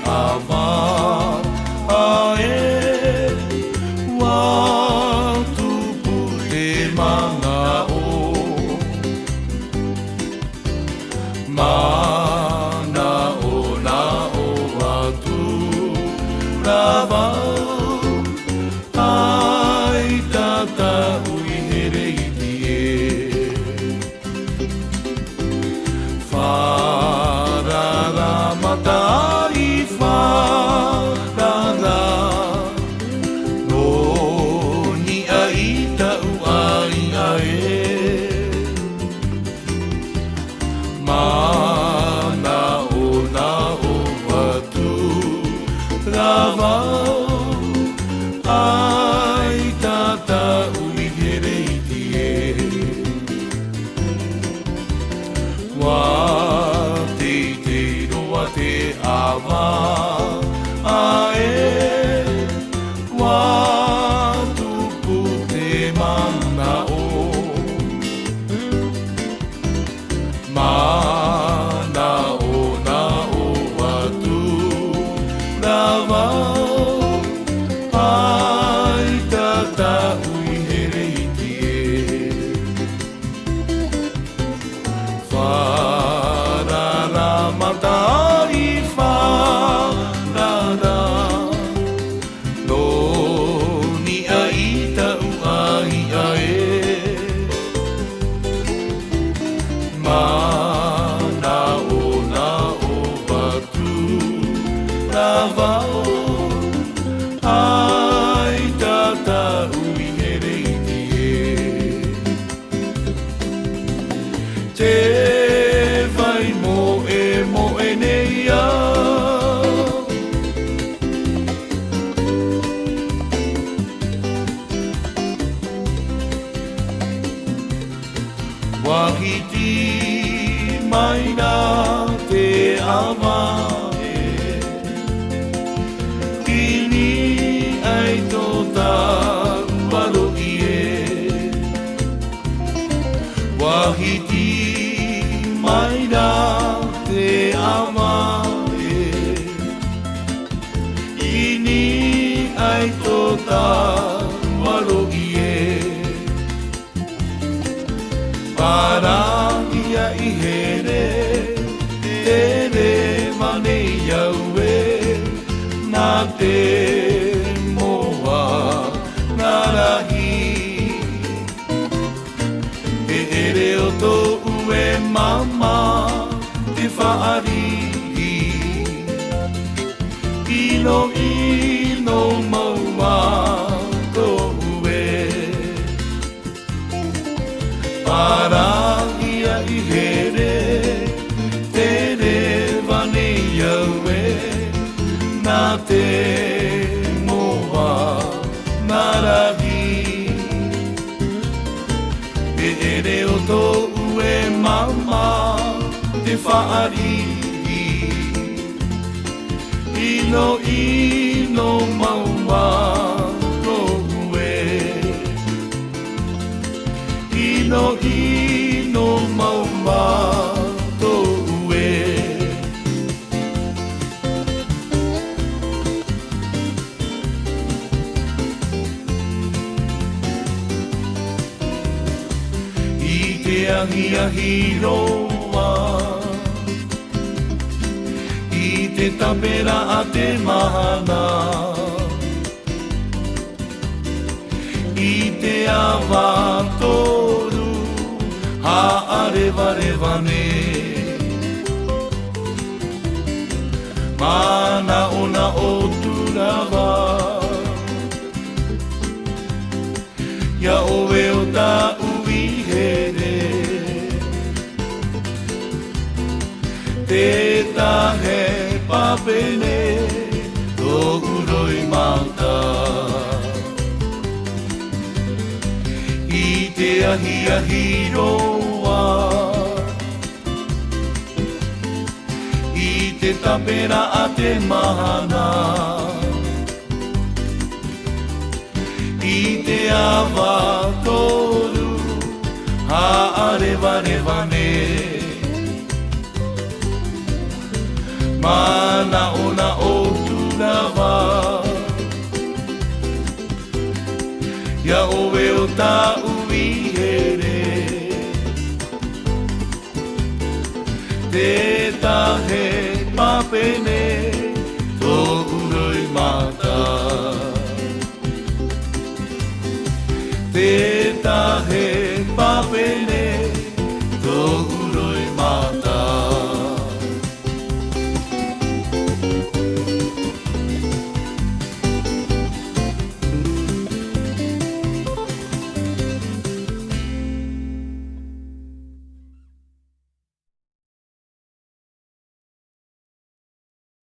awa ae watu pute mangao mana o na o watu rawa ai tata ui hereiti e wharara matai wharara noni ai tau ai ae mana o na o watu rawa ai tata ui hereiti e wa te te roa te awa ae wa tupu te mana o mana o na o watu rawa ai tata ui hereiti e wharara matai wharara noni ai tau ai ae mana o na o watu rawa ai tata ui hereiti e te vai mo e nei a wahiti mai nā te awa e kini ai tō tāwaro i e wahiti mai nā te awa e kini ai tō tāwaro i e Parangia i here, tere mane iau e, nā te moa ngā rahi. E ere o tō ue mama, te whaari. Ino maua tō ue. Parangia i here, tere wane iau e, nā te moa ngā rahi. E ere o tō ue mama, te whaari. Ino maua tō ue. Ino maua tō ue. I te ahi roa, i te tapera a te mahana, i te awa toru, rewa ne. Mana ona o turawa, ia oe o ta ui here. Te tahe papene, tō uroi mauta. I te ahi roa, i te tapera a te mahana, i te awa toru, rewa ne. Mana ona o Ia oe o tāu I here Te tahe papene